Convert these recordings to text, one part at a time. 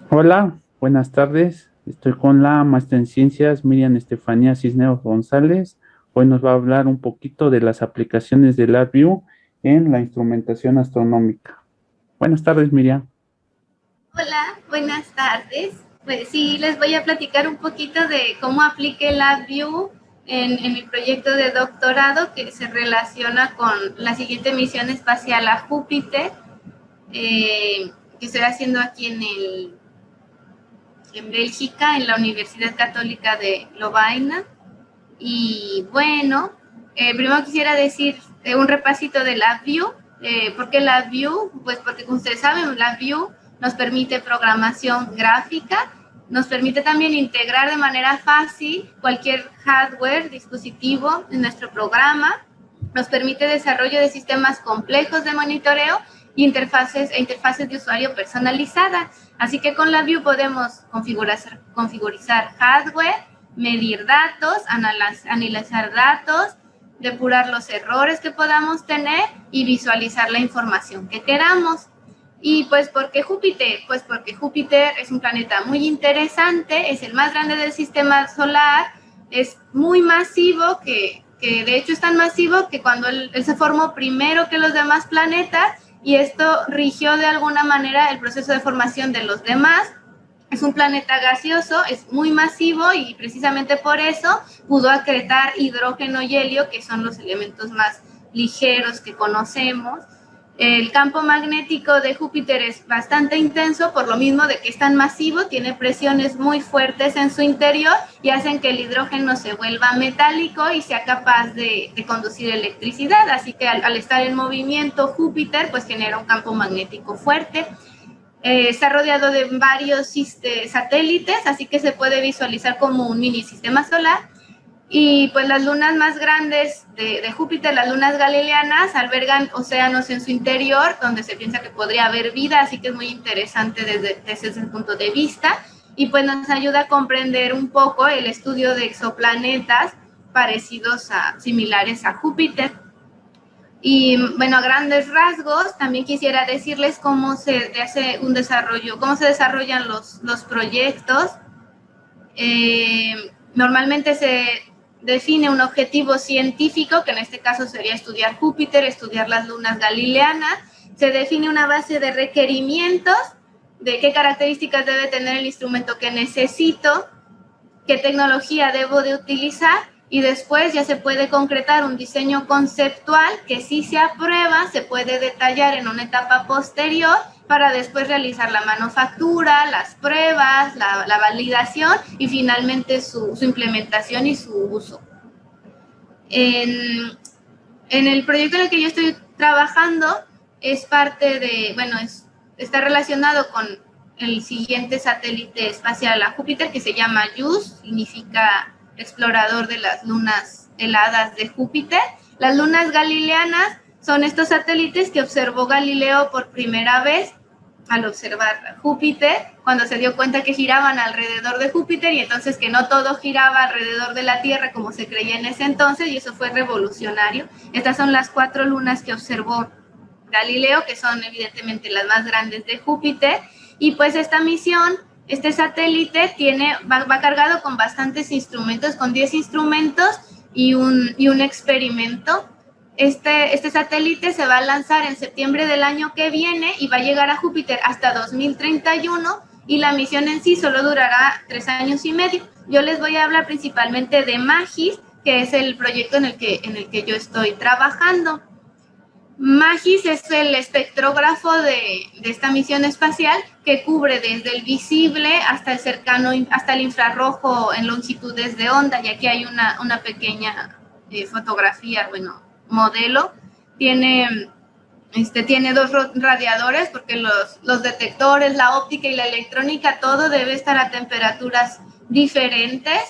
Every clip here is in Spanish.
Hola, buenas tardes. Estoy con la maestra en ciencias Miriam Estefanía Cisneros González. Hoy nos va a hablar un poquito de las aplicaciones de LabVIEW en la instrumentación astronómica. Buenas tardes, Miriam. Hola, buenas tardes. Pues sí, les voy a platicar un poquito de cómo apliqué LabVIEW en mi proyecto de doctorado que se relaciona con la siguiente misión espacial a Júpiter, que estoy haciendo aquí en Bélgica, en la Universidad Católica de Lovaina. Y bueno, primero quisiera decir un repasito de LabVIEW. ¿Por qué LabVIEW? Pues porque, como ustedes saben, LabVIEW nos permite programación gráfica, nos permite también integrar de manera fácil cualquier hardware, dispositivo en nuestro programa, nos permite desarrollo de sistemas complejos de monitoreo y interfaces de usuario personalizadas. Así que con LabVIEW podemos configurar hardware, medir datos, analizar datos, depurar los errores que podamos tener y visualizar la información que queramos. Y pues, ¿por qué Júpiter? Pues porque Júpiter es un planeta muy interesante, es el más grande del sistema solar, es muy masivo, que de hecho es tan masivo que cuando él se formó primero que los demás planetas, y esto rigió de alguna manera el proceso de formación de los demás. Es un planeta gaseoso, es muy masivo y precisamente por eso pudo acretar hidrógeno y helio, que son los elementos más ligeros que conocemos. El campo magnético de Júpiter es bastante intenso, por lo mismo de que es tan masivo, tiene presiones muy fuertes en su interior y hacen que el hidrógeno se vuelva metálico y sea capaz de conducir electricidad. Así que al estar en movimiento Júpiter, pues genera un campo magnético fuerte. Está rodeado de varios satélites, así que se puede visualizar como un mini sistema solar. Y pues las lunas más grandes de Júpiter, las lunas galileanas, albergan océanos en su interior, donde se piensa que podría haber vida, así que es muy interesante desde ese punto de vista. Y pues nos ayuda a comprender un poco el estudio de exoplanetas similares a Júpiter. Y bueno, a grandes rasgos, también quisiera decirles cómo se hace un desarrollo, cómo se desarrollan los proyectos. Normalmente se define un objetivo científico, que en este caso sería estudiar Júpiter, estudiar las lunas galileanas. Se define una base de requerimientos de qué características debe tener el instrumento que necesito, qué tecnología debo de utilizar, y después ya se puede concretar un diseño conceptual que, si se aprueba, se puede detallar en una etapa posterior para después realizar la manufactura, las pruebas, la validación y finalmente su implementación y su uso. En el proyecto en el que yo estoy trabajando es parte de, bueno, está relacionado con el siguiente satélite espacial a Júpiter, que se llama JUICE, significa explorador de las lunas heladas de Júpiter. Las lunas galileanas son estos satélites que observó Galileo por primera vez al observar Júpiter, cuando se dio cuenta que giraban alrededor de Júpiter, y entonces que no todo giraba alrededor de la Tierra como se creía en ese entonces, y eso fue revolucionario. Estas son las 4 lunas que observó Galileo, que son evidentemente las más grandes de Júpiter. Y pues esta misión, este satélite va cargado con bastantes instrumentos, con 10 instrumentos y un experimento. Este satélite se va a lanzar en septiembre del año que viene y va a llegar a Júpiter hasta 2031, y la misión en sí solo durará 3 años y medio. Yo les voy a hablar principalmente de MAGIS, que es el proyecto en el que yo estoy trabajando. MAGIS es el espectrógrafo de esta misión espacial, que cubre desde el visible hasta el cercano, hasta el infrarrojo en longitudes de onda. Y aquí hay una pequeña fotografía, bueno, modelo. Tiene dos radiadores, porque los detectores, la óptica y la electrónica, todo debe estar a temperaturas diferentes.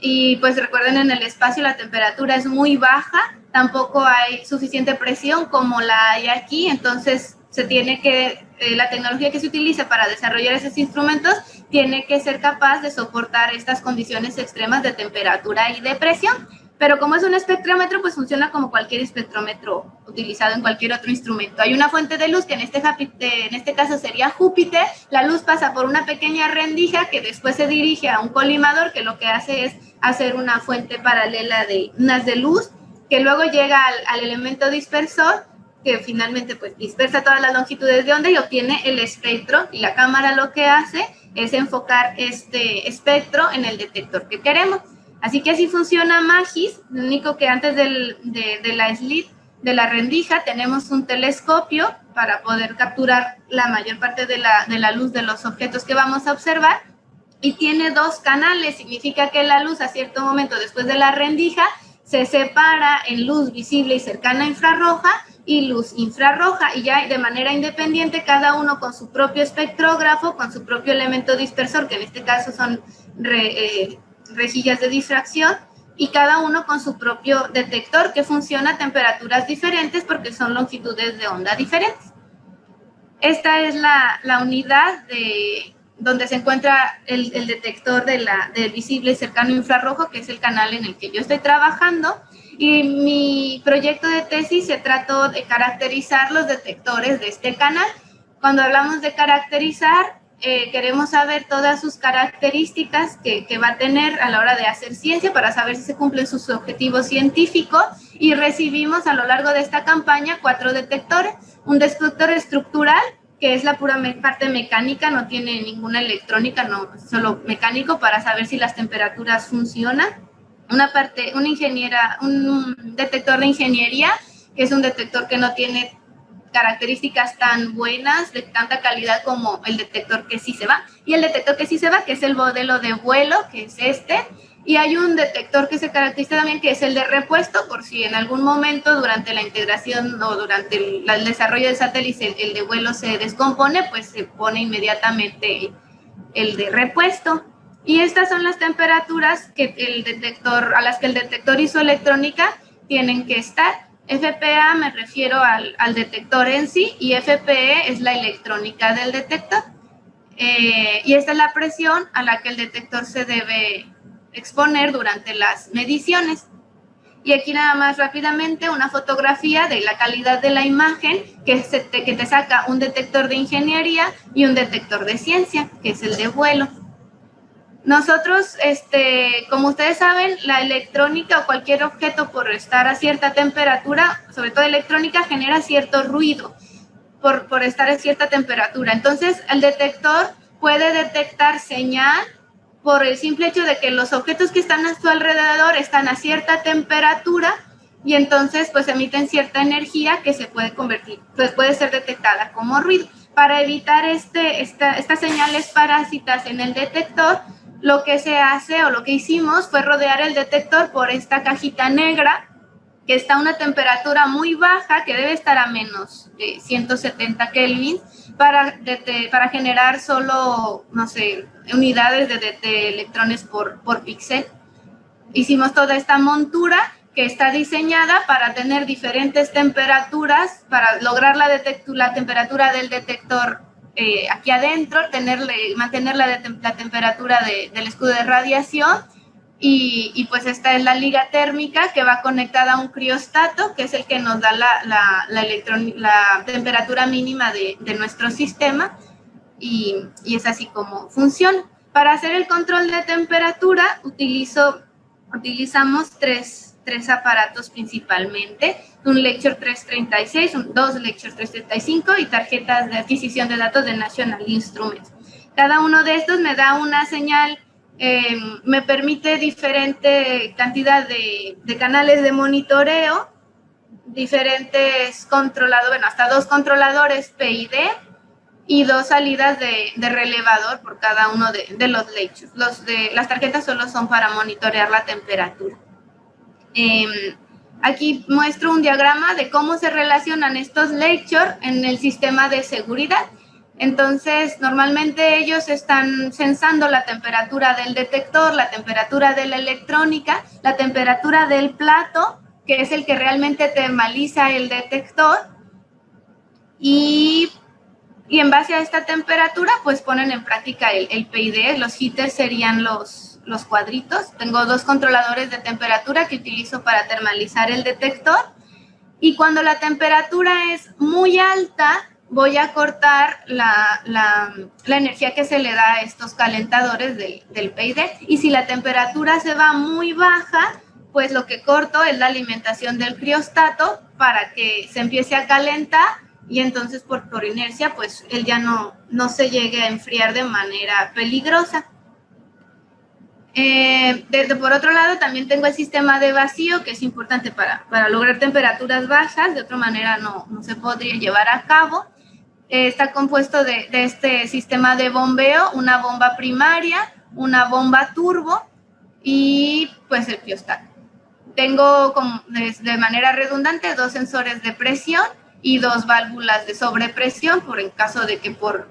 Y pues recuerden, en el espacio la temperatura es muy baja, tampoco hay suficiente presión como la hay aquí, entonces la tecnología que se utiliza para desarrollar esos instrumentos tiene que ser capaz de soportar estas condiciones extremas de temperatura y de presión. pero como es un espectrómetro, pues funciona como cualquier espectrómetro utilizado en cualquier otro instrumento. Hay una fuente de luz que en este caso sería Júpiter. La luz pasa por una pequeña rendija que después se dirige a un colimador, que lo que hace es hacer una fuente paralela de unas de luz, que luego llega al elemento dispersor, que finalmente pues dispersa todas las longitudes de onda y obtiene el espectro, y la cámara lo que hace es enfocar este espectro en el detector que queremos. Así que así funciona MAGIS, lo único que antes de la slit, de la rendija, tenemos un telescopio para poder capturar la mayor parte de la luz de los objetos que vamos a observar, y tiene dos canales. Significa que la luz a cierto momento después de la rendija se separa en luz visible y cercana a infrarroja y luz infrarroja, y ya de manera independiente, cada uno con su propio espectrógrafo, con su propio elemento dispersor, que en este caso son rejillas de difracción, y cada uno con su propio detector que funciona a temperaturas diferentes porque son longitudes de onda diferentes. Esta es la unidad donde se encuentra el detector del visible cercano infrarrojo, que es el canal en el que yo estoy trabajando. Y mi proyecto de tesis se trató de caracterizar los detectores de este canal. Cuando hablamos de caracterizar, queremos saber todas sus características que va a tener a la hora de hacer ciencia para saber si se cumplen sus objetivos científicos, y recibimos a lo largo de esta campaña 4 detectores. Un detector estructural, que es la pura parte mecánica, no tiene ninguna electrónica, no, solo mecánico para saber si las temperaturas funcionan. Un detector de ingeniería, que es un detector que no tiene características tan buenas, de tanta calidad como el detector que sí se va, y el detector que sí se va, que es el modelo de vuelo, que es este. Y hay un detector que se caracteriza también, que es el de repuesto, por si en algún momento durante la integración o durante el desarrollo del satélite el de vuelo se descompone, pues se pone inmediatamente el de repuesto. Y estas son las temperaturas a las que el detector isoelectrónica tienen que estar. FPA me refiero al detector en sí, y FPE es la electrónica del detector. Y esta es la presión a la que el detector se debe exponer durante las mediciones. Y aquí nada más rápidamente una fotografía de la calidad de la imagen que te saca un detector de ingeniería y un detector de ciencia, que es el de vuelo. Nosotros, como ustedes saben, la electrónica o cualquier objeto por estar a cierta temperatura, sobre todo electrónica, genera cierto ruido por estar a cierta temperatura. Entonces, el detector puede detectar señal por el simple hecho de que los objetos que están a su alrededor están a cierta temperatura, y entonces pues emiten cierta energía que se puede convertir, pues puede ser detectada como ruido. Para evitar estas señales parásitas en el detector, lo que se hace o lo que hicimos fue rodear el detector por esta cajita negra que está a una temperatura muy baja, que debe estar a menos de 170 Kelvin, para generar solo, no sé, unidades de electrones por píxel. Hicimos toda esta montura que está diseñada para tener diferentes temperaturas, para lograr la temperatura del detector aquí adentro, mantener la temperatura del escudo de radiación. Y pues esta es la liga térmica que va conectada a un criostato, que es el que nos da la temperatura mínima de nuestro sistema, y es así como funciona. Para hacer el control de temperatura utilizamos tres aparatos principalmente: un Lecture 336, dos Lecture 335 y tarjetas de adquisición de datos de National Instruments. Cada uno de estos me da una señal, me permite diferente cantidad de canales de monitoreo, diferentes controladores, bueno, hasta 2 controladores PID y 2 salidas de relevador por cada uno de los lectures. Las tarjetas solo son para monitorear la temperatura. Aquí muestro un diagrama de cómo se relacionan estos lectures en el sistema de seguridad. Entonces, normalmente ellos están sensando la temperatura del detector, la temperatura de la electrónica, la temperatura del plato, que es el que realmente termaliza el detector, y en base a esta temperatura, pues ponen en práctica el PID. Los heaters serían los los cuadritos. Tengo 2 controladores de temperatura que utilizo para termalizar el detector. Y cuando la temperatura es muy alta, voy a cortar la energía que se le da a estos calentadores del PID. Y si la temperatura se va muy baja, pues lo que corto es la alimentación del criostato para que se empiece a calentar y entonces por inercia, pues él ya no se llegue a enfriar de manera peligrosa. Por otro lado, también tengo el sistema de vacío, que es importante para lograr temperaturas bajas, de otra manera no se podría llevar a cabo. Está compuesto de este sistema de bombeo, una bomba primaria, una bomba turbo y pues el criostato. Tengo de manera redundante 2 sensores de presión y 2 válvulas de sobrepresión por en caso de que por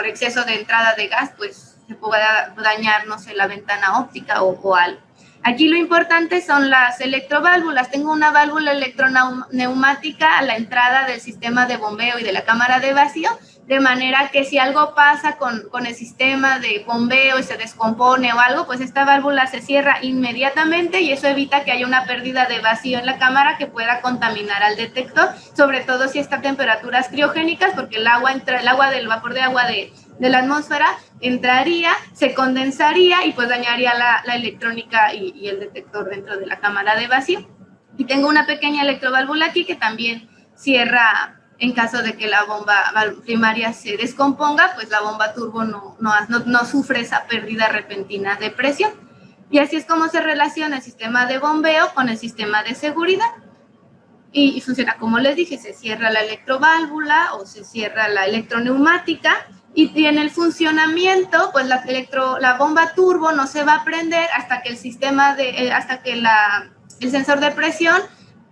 exceso de entrada de gas pues se pueda dañar, no sé, la ventana óptica o algo. Aquí lo importante son las electroválvulas. Tengo una válvula electroneumática a la entrada del sistema de bombeo y de la cámara de vacío, de manera que si algo pasa con el sistema de bombeo y se descompone o algo, pues esta válvula se cierra inmediatamente y eso evita que haya una pérdida de vacío en la cámara que pueda contaminar al detector, sobre todo si está a temperaturas criogénicas, porque el vapor de agua de la atmósfera entraría, se condensaría y pues dañaría la electrónica y el detector dentro de la cámara de vacío. Y tengo una pequeña electroválvula aquí que también cierra en caso de que la bomba primaria se descomponga, pues la bomba turbo no sufre esa pérdida repentina de presión. Y así es como se relaciona el sistema de bombeo con el sistema de seguridad. Y funciona como les dije, se cierra la electroválvula o se cierra la electroneumática y en el funcionamiento, pues la bomba turbo no se va a prender hasta que el sensor de presión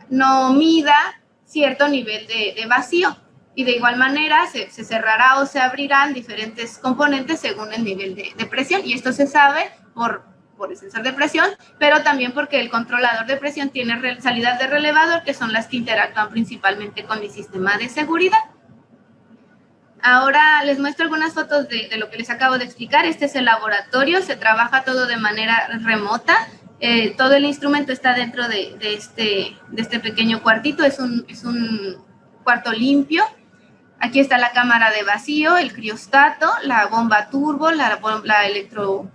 no mida cierto nivel de vacío. Y de igual manera se cerrará o se abrirán diferentes componentes según el nivel de presión. Y esto se sabe por el sensor de presión, pero también porque el controlador de presión tiene salidas de relevador, que son las que interactúan principalmente con mi sistema de seguridad. Ahora les muestro algunas fotos de lo que les acabo de explicar. Este es el laboratorio, se trabaja todo de manera remota. Todo el instrumento está dentro de este pequeño cuartito, es un cuarto limpio. Aquí está la cámara de vacío, el criostato, la bomba turbo, la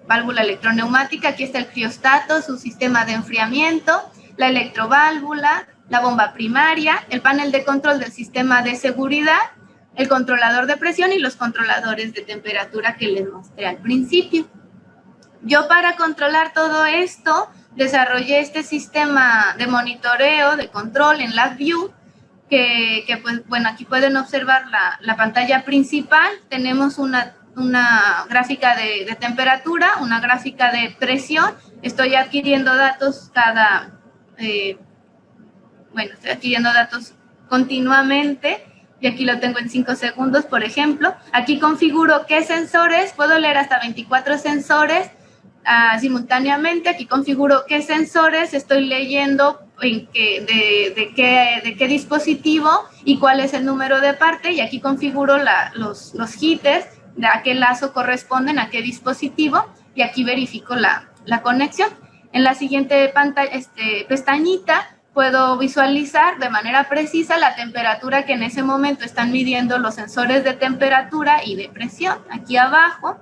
válvula electroneumática. Aquí está el criostato, su sistema de enfriamiento, la electroválvula, la bomba primaria, el panel de control del sistema de seguridad, el controlador de presión y los controladores de temperatura que les mostré al principio. Yo para controlar todo esto desarrollé este sistema de monitoreo, de control en LabVIEW, que pues bueno, aquí pueden observar la pantalla principal. Tenemos una gráfica de temperatura, una gráfica de presión. Estoy adquiriendo datos estoy adquiriendo datos continuamente. Y aquí lo tengo en 5 segundos, por ejemplo. Aquí configuro qué sensores, puedo leer hasta 24 sensores simultáneamente. Aquí configuro qué sensores estoy leyendo, de qué dispositivo y cuál es el número de parte. Y aquí configuro los jitters, de a qué lazo corresponden, a qué dispositivo. Y aquí verifico la conexión. En la siguiente pestañita, puedo visualizar de manera precisa la temperatura que en ese momento están midiendo los sensores de temperatura y de presión, aquí abajo.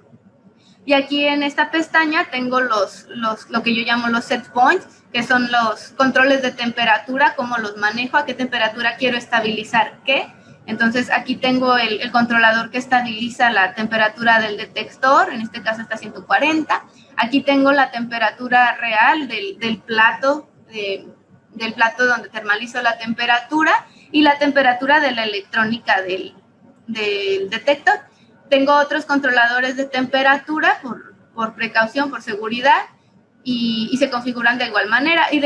Y aquí en esta pestaña tengo lo que yo llamo los set points, que son los controles de temperatura, cómo los manejo, a qué temperatura quiero estabilizar qué. Entonces aquí tengo el controlador que estabiliza la temperatura del detector, en este caso está a 140. Aquí tengo la temperatura real del plato donde termalizo la temperatura y la temperatura de la electrónica del detector. Tengo otros controladores de temperatura por precaución, por seguridad, y se configuran de igual manera. Y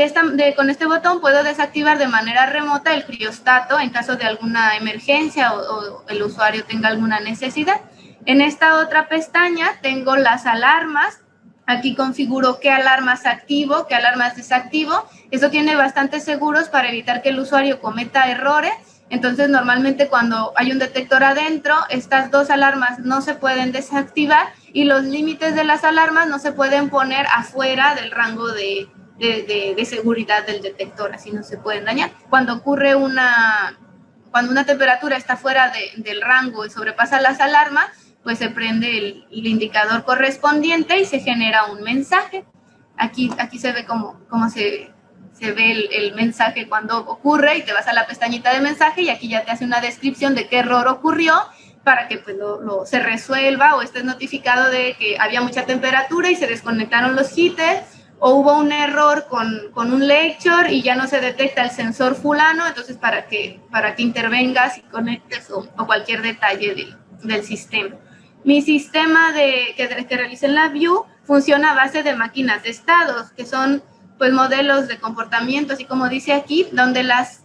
con este botón puedo desactivar de manera remota el criostato en caso de alguna emergencia o el usuario tenga alguna necesidad. En esta otra pestaña tengo las alarmas. Aquí configuro qué alarmas activo, qué alarmas desactivo. Eso tiene bastantes seguros para evitar que el usuario cometa errores. Entonces, normalmente cuando hay un detector adentro, estas dos alarmas no se pueden desactivar y los límites de las alarmas no se pueden poner afuera del rango de seguridad del detector, así no se pueden dañar. Cuando una temperatura está fuera del rango y sobrepasa las alarmas, pues se prende el indicador correspondiente y se genera un mensaje. Aquí se ve cómo se ve el mensaje cuando ocurre, y te vas a la pestañita de mensaje y aquí ya te hace una descripción de qué error ocurrió para que pues se resuelva, o estés notificado de que había mucha temperatura y se desconectaron los heaters, o hubo un error con un lecture y ya no se detecta el sensor fulano, entonces para que intervengas y conectes o cualquier detalle del sistema. Mi sistema que realicé en LabVIEW funciona a base de máquinas de estados, que son pues modelos de comportamiento, así como dice aquí, donde las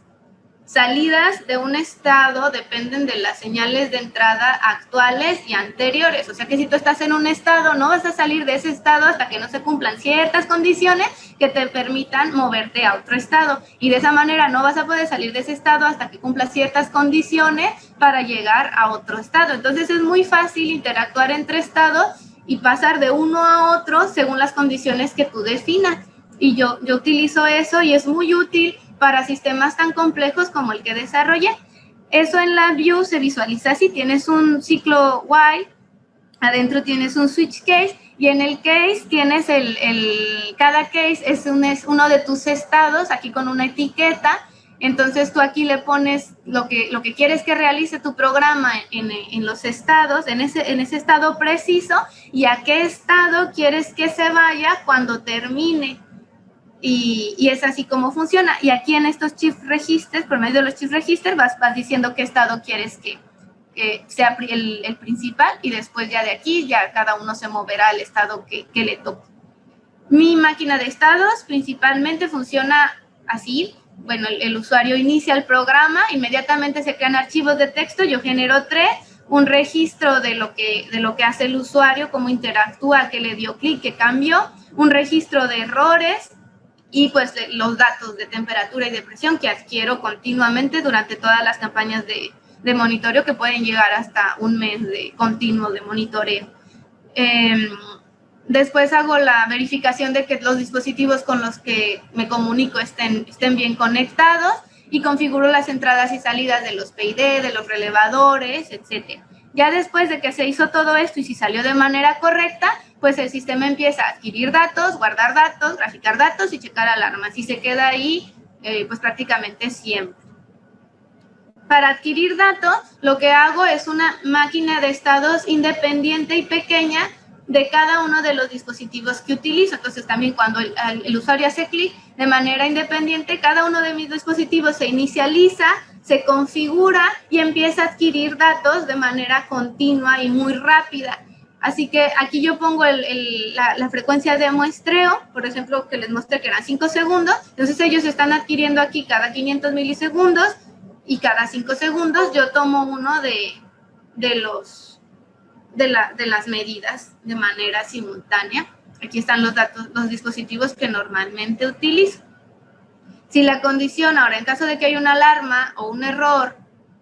salidas de un estado dependen de las señales de entrada actuales y anteriores. O sea que si tú estás en un estado, no vas a salir de ese estado hasta que no se cumplan ciertas condiciones que te permitan moverte a otro estado. Y de esa manera no vas a poder salir de ese estado hasta que cumplas ciertas condiciones para llegar a otro estado. Entonces es muy fácil interactuar entre estados y pasar de uno a otro según las condiciones que tú definas. Y yo utilizo eso y es muy útil para sistemas tan complejos como el que desarrollé. Eso en LabVIEW se visualiza así: tienes un ciclo while, adentro tienes un switch case, y en el case tienes cada case es uno de tus estados, aquí con una etiqueta. Entonces tú aquí le pones lo que quieres que realice tu programa en los estados, en ese estado preciso, y a qué estado quieres que se vaya cuando termine. Y es así como funciona. Y aquí en estos shift registers, por medio de los shift registers, vas diciendo qué estado quieres que sea el principal, y después ya de aquí, ya cada uno se moverá al estado que le toque. Mi máquina de estados principalmente funciona así. Bueno, el usuario inicia el programa, inmediatamente se crean archivos de texto, yo genero 3, un registro de lo que hace el usuario, cómo interactúa, que le dio clic, que cambió, un registro de errores, y pues los datos de temperatura y de presión que adquiero continuamente durante todas las campañas de monitoreo, que pueden llegar hasta un mes de continuo de monitoreo. Después hago la verificación de que los dispositivos con los que me comunico estén bien conectados, y configuro las entradas y salidas de los PID, de los relevadores, etc. Ya después de que se hizo todo esto y si salió de manera correcta, pues el sistema empieza a adquirir datos, guardar datos, graficar datos y checar alarmas, y se queda ahí pues prácticamente siempre. Para adquirir datos, lo que hago es una máquina de estados independiente y pequeña de cada uno de los dispositivos que utilizo. Entonces también cuando el usuario hace clic de manera independiente, cada uno de mis dispositivos se inicializa, se configura y empieza a adquirir datos de manera continua y muy rápida. Así que aquí yo pongo la frecuencia de muestreo, por ejemplo, que les mostré que eran 5 segundos. Entonces ellos están adquiriendo aquí cada 500 milisegundos, y cada 5 segundos yo tomo uno de las medidas de manera simultánea. Aquí están los datos, los dispositivos que normalmente utilizo. Si la condición, ahora en caso de que haya una alarma o un error,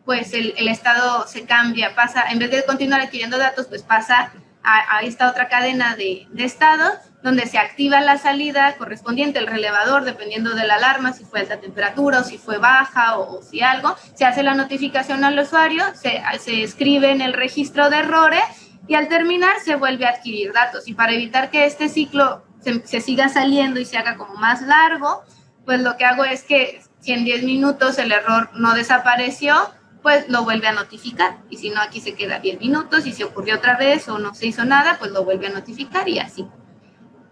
pues el estado se cambia, pasa, en vez de continuar adquiriendo datos, pues pasa a esta otra cadena de estados, donde se activa la salida correspondiente, el relevador, dependiendo de la alarma, si fue alta temperatura o si fue baja o si algo. Se hace la notificación al usuario, se escribe en el registro de errores, y al terminar se vuelve a adquirir datos. Y para evitar que este ciclo se siga saliendo y se haga como más largo, pues lo que hago es que si en 10 minutos el error no desapareció, pues lo vuelve a notificar, y si no, aquí se queda 10 minutos, y si ocurrió otra vez o no se hizo nada, pues lo vuelve a notificar, y así.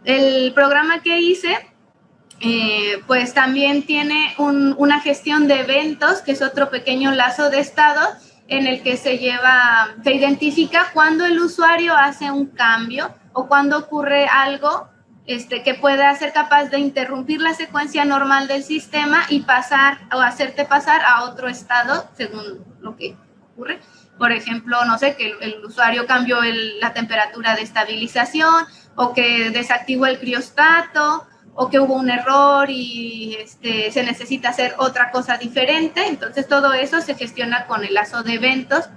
El programa que hice, pues también tiene una gestión de eventos, que es otro pequeño lazo de estados en el que se identifica cuando el usuario hace un cambio o cuando ocurre algo que pueda ser capaz de interrumpir la secuencia normal del sistema y pasar o hacerte pasar a otro estado según lo que ocurre. Por ejemplo, no sé, que el usuario cambió la temperatura de estabilización, o que desactivó el criostato, o que hubo un error y se necesita hacer otra cosa diferente. Entonces todo eso se gestiona con el lazo de eventos,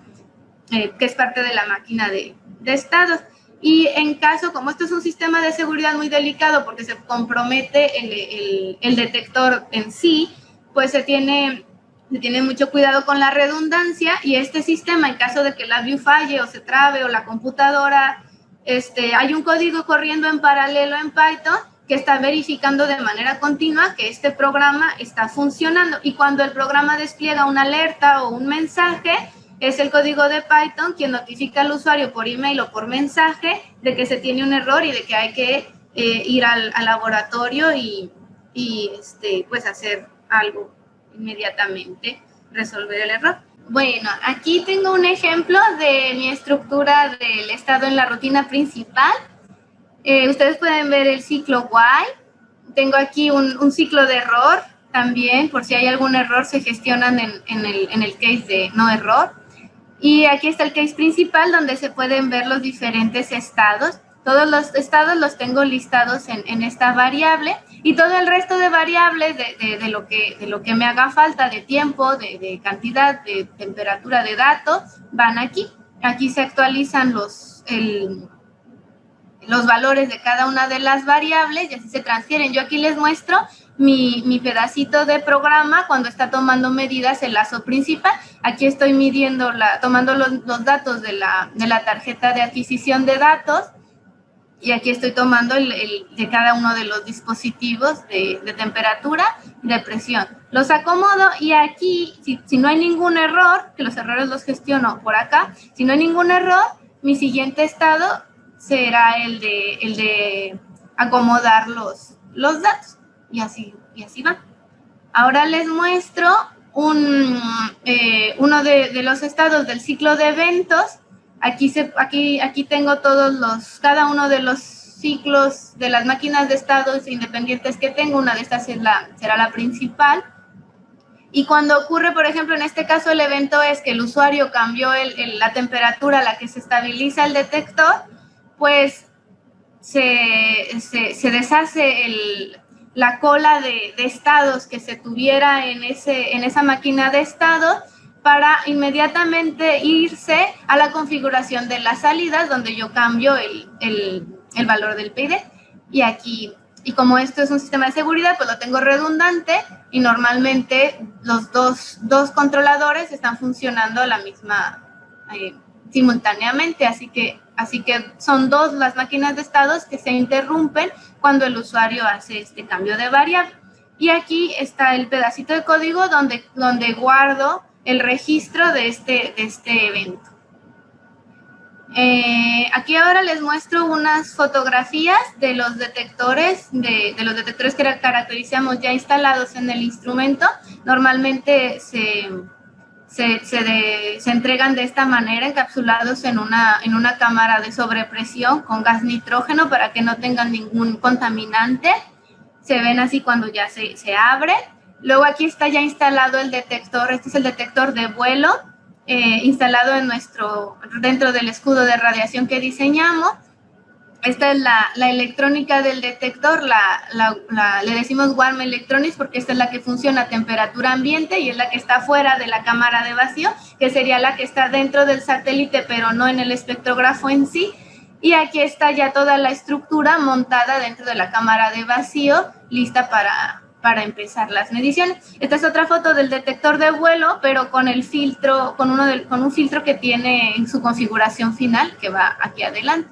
que es parte de la máquina de estados. Y en caso, como esto es un sistema de seguridad muy delicado porque se compromete el detector en sí, pues se tiene mucho cuidado con la redundancia, y este sistema, en caso de que la view falle o se trabe o la computadora, hay un código corriendo en paralelo en Python que está verificando de manera continua que este programa está funcionando, y cuando el programa despliega una alerta o un mensaje, es el código de Python quien notifica al usuario por email o por mensaje de que se tiene un error y de que hay que ir al laboratorio y pues hacer algo inmediatamente, resolver el error. Bueno, aquí tengo un ejemplo de mi estructura del estado en la rutina principal. Ustedes pueden ver el ciclo while. Tengo aquí un ciclo de error también, por si hay algún error se gestionan en el case de no error. Y aquí está el case principal donde se pueden ver los diferentes estados. Todos los estados los tengo listados en esta variable, y todo el resto de variables de lo que me haga falta de tiempo, de cantidad, de temperatura, de datos, van aquí. Aquí se actualizan los valores de cada una de las variables y así se transfieren. Yo aquí les muestro mi pedacito de programa cuando está tomando medidas el lazo principal. Aquí estoy midiendo, tomando los datos de la tarjeta de adquisición de datos, y aquí estoy tomando de cada uno de los dispositivos de temperatura y de presión. Los acomodo, y aquí, si no hay ningún error, que los errores los gestiono por acá, si no hay ningún error, mi siguiente estado será el de acomodar los datos, y así va. Ahora les muestro uno de los estados del ciclo de eventos. Aquí tengo cada uno de los ciclos de las máquinas de estados independientes que tengo. Una de estas será la principal. Y cuando ocurre, por ejemplo, en este caso el evento es que el usuario cambió la temperatura a la que se estabiliza el detector, pues se deshace la cola de estados que se tuviera en esa máquina de estados, para inmediatamente irse a la configuración de las salidas, donde yo cambio el valor del PID. Y como esto es un sistema de seguridad, pues lo tengo redundante, y normalmente los dos controladores están funcionando simultáneamente, así que son dos las máquinas de estados que se interrumpen cuando el usuario hace este cambio de variable. Y aquí está el pedacito de código donde guardo el registro de este evento. Aquí ahora les muestro unas fotografías de los detectores, de los detectores que caracterizamos ya instalados en el instrumento. Normalmente se entregan de esta manera, encapsulados en una cámara de sobrepresión con gas nitrógeno para que no tengan ningún contaminante. Se ven así cuando ya se abre. Luego aquí está ya instalado el detector. Este es el detector de vuelo, instalado dentro del escudo de radiación que diseñamos. Esta es la electrónica del detector, le decimos warm electronics porque esta es la que funciona a temperatura ambiente y es la que está fuera de la cámara de vacío, que sería la que está dentro del satélite pero no en el espectrógrafo en sí. Y aquí está ya toda la estructura montada dentro de la cámara de vacío, lista para empezar las mediciones. Esta es otra foto del detector de vuelo, pero con el filtro, con un filtro que tiene en su configuración final, que va aquí adelante.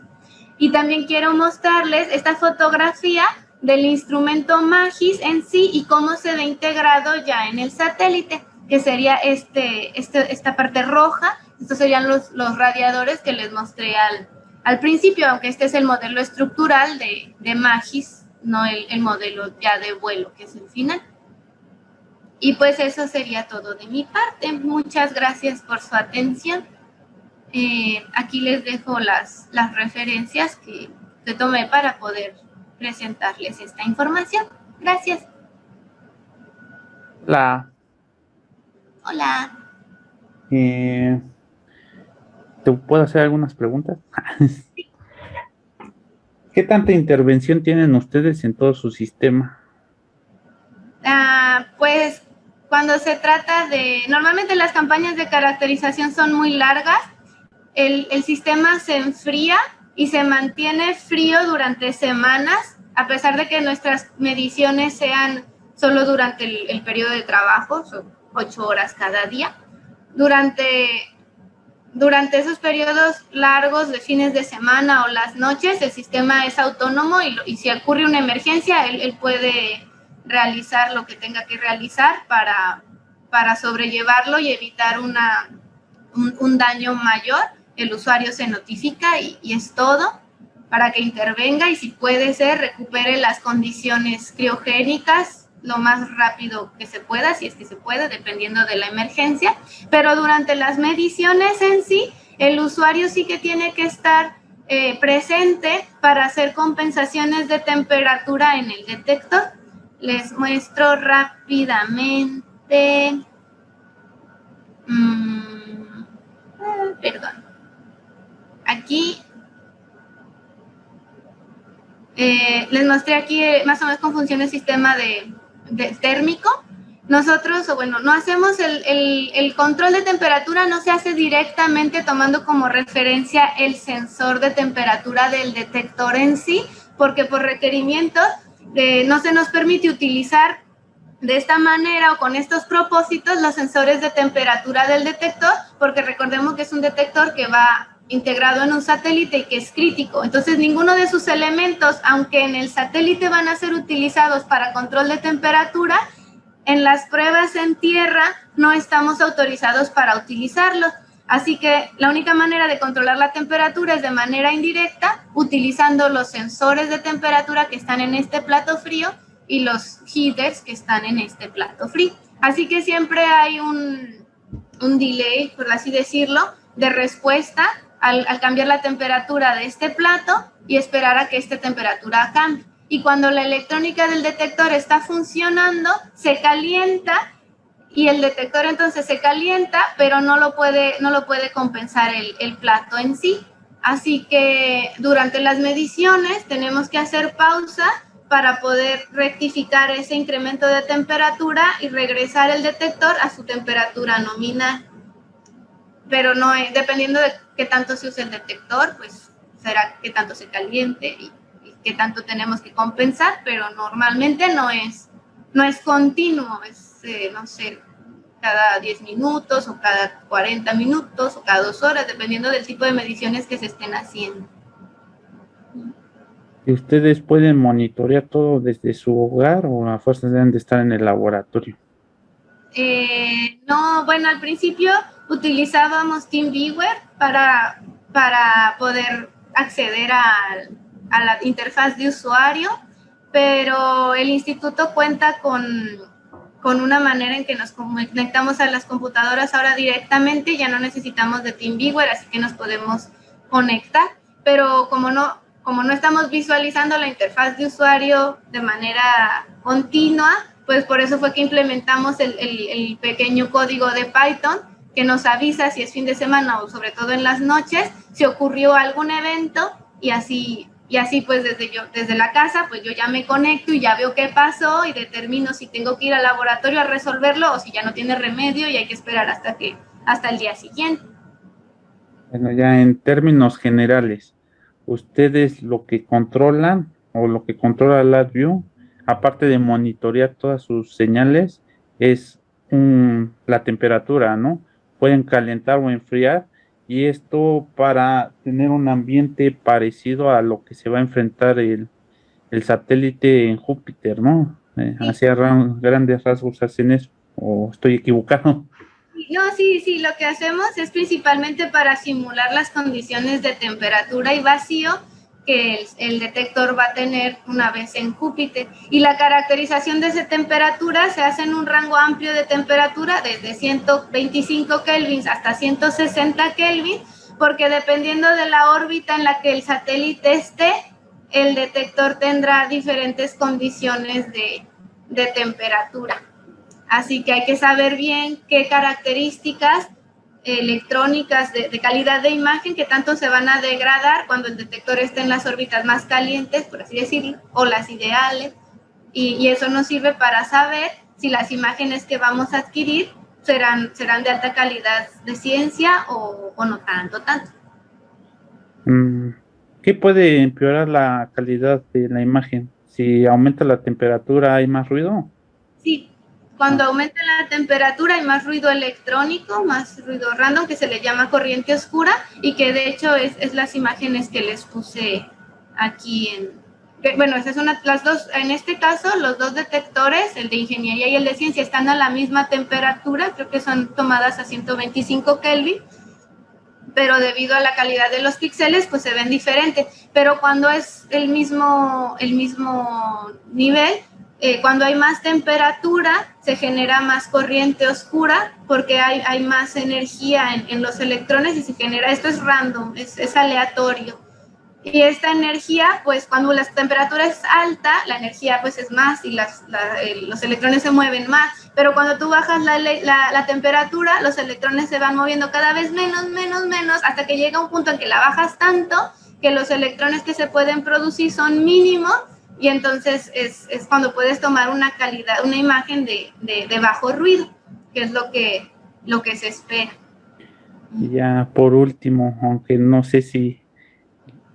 Y también quiero mostrarles esta fotografía del instrumento MAGIS en sí y cómo se ve integrado ya en el satélite, que sería esta parte roja. Estos serían los radiadores que les mostré al principio, aunque este es el modelo estructural de MAGIS, no el modelo ya de vuelo, que es el final. Y pues eso sería todo de mi parte. Muchas gracias por su atención. Aquí les dejo las referencias que tomé para poder presentarles esta información. Gracias. Hola. Hola. ¿Te puedo hacer algunas preguntas? ¿Qué tanta intervención tienen ustedes en todo su sistema? Pues cuando se trata normalmente las campañas de caracterización son muy largas, el sistema se enfría y se mantiene frío durante semanas, a pesar de que nuestras mediciones sean solo durante el periodo de trabajo, son 8 horas cada día. Durante esos periodos largos de fines de semana o las noches, el sistema es autónomo y si ocurre una emergencia, él puede realizar lo que tenga que realizar para sobrellevarlo y evitar un daño mayor. El usuario se notifica y es todo para que intervenga y si puede ser, recupere las condiciones criogénicas lo más rápido que se pueda, si es que se puede, dependiendo de la emergencia. Pero durante las mediciones en sí, el usuario sí que tiene que estar presente para hacer compensaciones de temperatura en el detector. Les muestro rápidamente. Perdón. Aquí les mostré aquí más o menos cómo funciona el sistema de térmico. Nosotros, no hacemos el control de temperatura, no se hace directamente tomando como referencia el sensor de temperatura del detector en sí, porque por requerimientos no se nos permite utilizar de esta manera o con estos propósitos los sensores de temperatura del detector, porque recordemos que es un detector que va integrado en un satélite y que es crítico. Entonces, ninguno de sus elementos, aunque en el satélite van a ser utilizados para control de temperatura, en las pruebas en tierra no estamos autorizados para utilizarlos. Así que la única manera de controlar la temperatura es de manera indirecta, utilizando los sensores de temperatura que están en este plato frío y los heaters que están en este plato frío. Así que siempre hay un delay, por así decirlo, de respuesta al cambiar la temperatura de este plato y esperar a que esta temperatura cambie. Y cuando la electrónica del detector está funcionando, se calienta y el detector entonces se calienta, pero no lo puede compensar el plato en sí. Así que durante las mediciones tenemos que hacer pausa para poder rectificar ese incremento de temperatura y regresar el detector a su temperatura nominal. Pero no es, dependiendo de qué tanto se use el detector, pues será qué tanto se caliente y qué tanto tenemos que compensar, pero normalmente no es continuo, es, no sé, cada 10 minutos o cada 40 minutos o cada 2 horas, dependiendo del tipo de mediciones que se estén haciendo. ¿Y ustedes pueden monitorear todo desde su hogar o a fuerzas deben de estar en el laboratorio? No, bueno, al principio utilizábamos TeamViewer para poder acceder a la interfaz de usuario, pero el instituto cuenta con una manera en que nos conectamos a las computadoras ahora directamente, ya no necesitamos de TeamViewer, así que nos podemos conectar, pero como no estamos visualizando la interfaz de usuario de manera continua, pues por eso fue que implementamos el pequeño código de Python que nos avisa si es fin de semana o sobre todo en las noches, si ocurrió algún evento y así pues desde la casa, pues yo ya me conecto y ya veo qué pasó y determino si tengo que ir al laboratorio a resolverlo o si ya no tiene remedio y hay que esperar hasta el día siguiente. Bueno, ya en términos generales, ustedes lo que controlan o lo que controla LabVIEW, aparte de monitorear todas sus señales, es la temperatura, ¿no? Pueden calentar o enfriar y esto para tener un ambiente parecido a lo que se va a enfrentar el satélite en Júpiter, ¿no? Sí. Hacia grandes rasgos hacen eso, o estoy equivocado. No, sí, lo que hacemos es principalmente para simular las condiciones de temperatura y vacío que el detector va a tener una vez en Júpiter. Y la caracterización de esa temperatura se hace en un rango amplio de temperatura, desde 125 kelvins hasta 160 kelvins, porque dependiendo de la órbita en la que el satélite esté, el detector tendrá diferentes condiciones de temperatura. Así que hay que saber bien qué características electrónicas de calidad de imagen que tanto se van a degradar cuando el detector esté en las órbitas más calientes, por así decirlo, o las ideales, y eso nos sirve para saber si las imágenes que vamos a adquirir serán de alta calidad de ciencia o no tanto. ¿Qué puede empeorar la calidad de la imagen? Si aumenta la temperatura, ¿hay más ruido? Sí, cuando aumenta la temperatura hay más ruido electrónico, más ruido random, que se le llama corriente oscura, y que de hecho es las imágenes que les puse aquí bueno, esas son las dos, en este caso los dos detectores, el de ingeniería y el de ciencia, están a la misma temperatura, creo que son tomadas a 125 Kelvin, pero debido a la calidad de los píxeles, pues se ven diferentes. Pero cuando es el mismo nivel, cuando hay más temperatura, se genera más corriente oscura porque hay más energía en los electrones y se genera, esto es random, es aleatorio. Y esta energía, pues cuando la temperatura es alta, la energía pues es más y los electrones se mueven más. Pero cuando tú bajas la temperatura, los electrones se van moviendo cada vez menos, hasta que llega un punto en que la bajas tanto que los electrones que se pueden producir son mínimos, y entonces es cuando puedes tomar una imagen de bajo ruido, que es lo que se espera. Y ya por último, aunque no sé si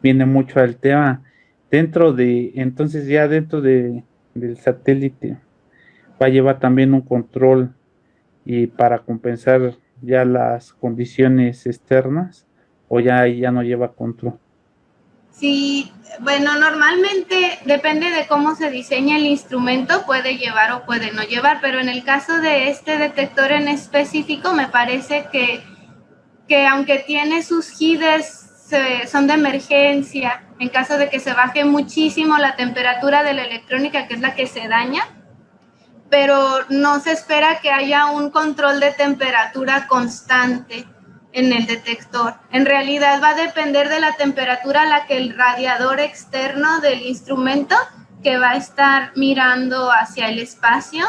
viene mucho al tema, entonces ya del satélite va a llevar también un control y para compensar ya las condiciones externas, o ya no lleva control. Sí, bueno, normalmente depende de cómo se diseña el instrumento, puede llevar o puede no llevar, pero en el caso de este detector en específico, me parece que aunque tiene sus HIDs, son de emergencia, en caso de que se baje muchísimo la temperatura de la electrónica, que es la que se daña, pero no se espera que haya un control de temperatura constante en el detector. En realidad va a depender de la temperatura a la que el radiador externo del instrumento, que va a estar mirando hacia el espacio,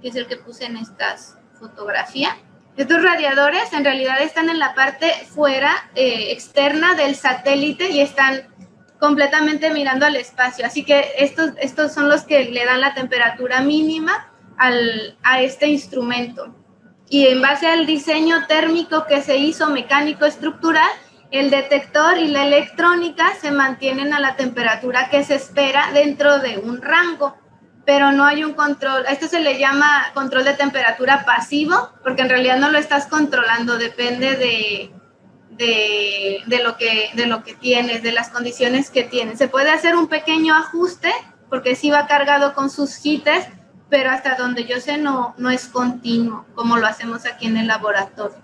que es el que puse en estas fotografías. Estos radiadores en realidad están en la parte fuera, externa del satélite, y están completamente mirando al espacio. Así que estos son los que le dan la temperatura mínima a este instrumento. Y en base al diseño térmico que se hizo, mecánico estructural, el detector y la electrónica se mantienen a la temperatura que se espera dentro de un rango, pero no hay un control. A esto se le llama control de temperatura pasivo, porque en realidad no lo estás controlando, depende de lo que tienes, de las condiciones que tienes. Se puede hacer un pequeño ajuste, porque sí va cargado con sus hites, pero hasta donde yo sé no es continuo, como lo hacemos aquí en el laboratorio.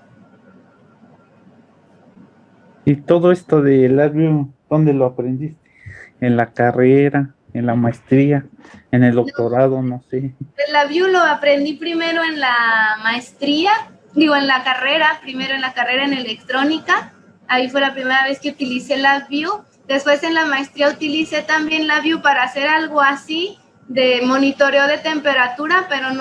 Y todo esto de LabVIEW, ¿dónde lo aprendiste? ¿En la carrera, en la maestría, en el doctorado, no sé? El LabVIEW lo aprendí primero en la maestría, en la carrera, primero en la carrera en electrónica. Ahí fue la primera vez que utilicé LabVIEW. Después en la maestría utilicé también LabVIEW para hacer algo así de monitoreo de temperatura, pero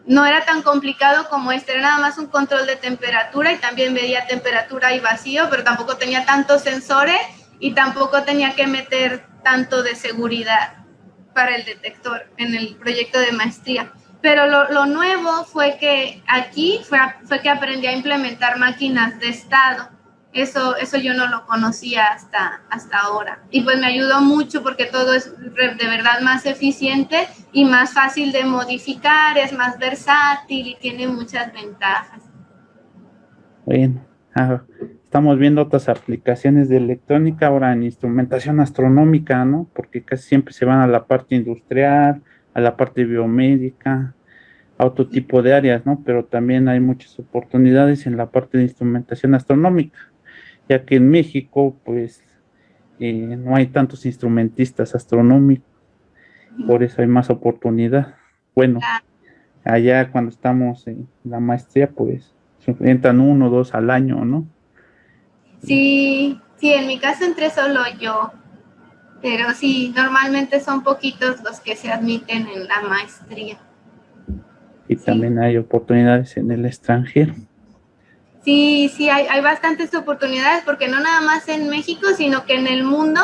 no era tan complicado como era nada más un control de temperatura, y también medía temperatura y vacío, pero tampoco tenía tantos sensores y tampoco tenía que meter tanto de seguridad para el detector en el proyecto de maestría. Pero lo nuevo fue que aquí fue que aprendí a implementar máquinas de estado. Eso yo no lo conocía hasta ahora. Y pues me ayudó mucho porque todo es de verdad más eficiente y más fácil de modificar, es más versátil y tiene muchas ventajas. Bueno, estamos viendo otras aplicaciones de electrónica ahora en instrumentación astronómica, ¿no? Porque casi siempre se van a la parte industrial, a la parte biomédica, a otro tipo de áreas, ¿no? Pero también hay muchas oportunidades en la parte de instrumentación astronómica, ya que en México, pues, no hay tantos instrumentistas astronómicos, por eso hay más oportunidad. Bueno, allá cuando estamos en la maestría, pues, entran uno o dos al año, ¿no? Sí, en mi caso entré solo yo, pero sí, normalmente son poquitos los que se admiten en la maestría. y Sí. también hay oportunidades en el extranjero. Sí, sí, hay bastantes oportunidades porque no nada más en México, sino que en el mundo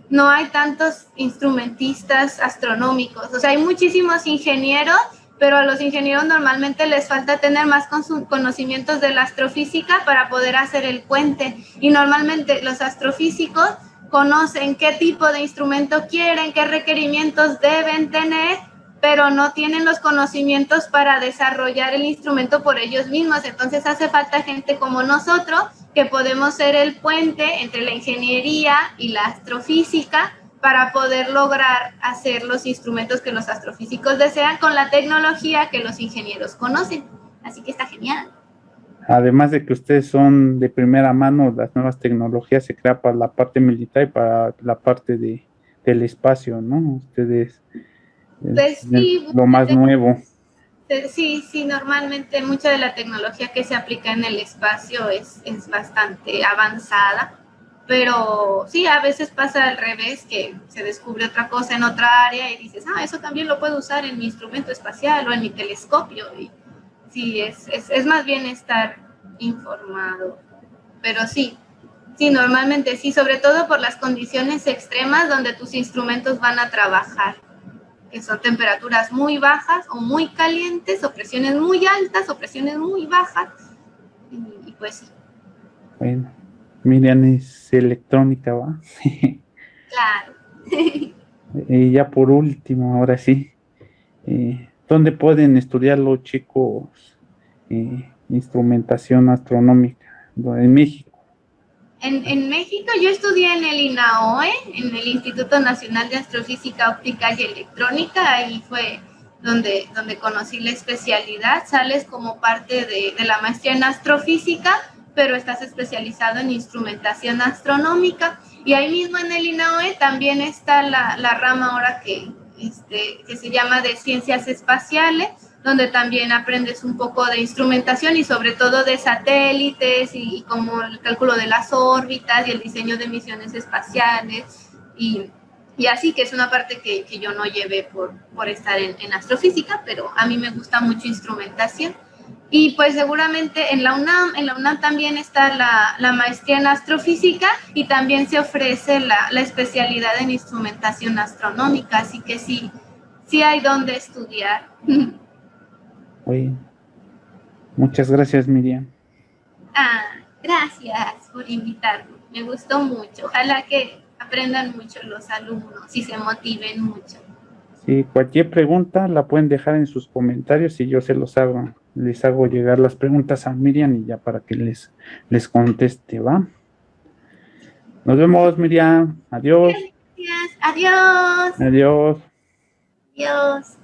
no hay tantos instrumentistas astronómicos. O sea, hay muchísimos ingenieros, pero a los ingenieros normalmente les falta tener más conocimientos de la astrofísica para poder hacer el puente. Y normalmente los astrofísicos conocen qué tipo de instrumento quieren, qué requerimientos deben tener, pero no tienen los conocimientos para desarrollar el instrumento por ellos mismos. Entonces hace falta gente como nosotros que podemos ser el puente entre la ingeniería y la astrofísica para poder lograr hacer los instrumentos que los astrofísicos desean con la tecnología que los ingenieros conocen. Así que está genial. Además de que ustedes son de primera mano, las nuevas tecnologías se crean para la parte militar y para la parte del espacio, ¿no? Ustedes Pues tienen sí, lo más nuevo. sí, sí, normalmente mucha de la tecnología que se aplica en el espacio es bastante avanzada, pero sí, a veces pasa al revés, que se descubre otra cosa en otra área y dices, ah, eso también lo puedo usar en mi instrumento espacial o en mi telescopio. Y sí, es más bien estar informado, pero sí, sí, normalmente sí, sobre todo por las condiciones extremas donde tus instrumentos van a trabajar, que son temperaturas muy bajas o muy calientes, o presiones muy altas o presiones muy bajas, y pues sí, Bueno, Miriam es electrónica, ¿va? claro. Y ya por último, ahora sí, ¿dónde pueden estudiar los chicos instrumentación astronómica? En México. En México yo estudié en el INAOE, en el Instituto Nacional de Astrofísica Óptica y Electrónica. Ahí fue donde conocí la especialidad. Sales como parte de la maestría en astrofísica, pero estás especializado en instrumentación astronómica. Y ahí mismo en el INAOE también está la rama ahora que se llama de ciencias espaciales, donde también aprendes un poco de instrumentación y sobre todo de satélites y como el cálculo de las órbitas y el diseño de misiones espaciales y así, que es una parte que yo no llevé por estar en astrofísica, pero a mí me gusta mucho instrumentación. Y pues seguramente en la UNAM también está la maestría en astrofísica y también se ofrece la especialidad en instrumentación astronómica, así que sí, sí hay donde estudiar. Oye, muchas gracias, Miriam. Ah, gracias por invitarme. Me gustó mucho. Ojalá que aprendan mucho los alumnos y se motiven mucho. Si cualquier pregunta la pueden dejar en sus comentarios y yo se los hago, les hago llegar las preguntas a Miriam y ya para que les conteste, ¿va? Nos vemos, Miriam. Adiós. Gracias. Adiós. Adiós. Adiós.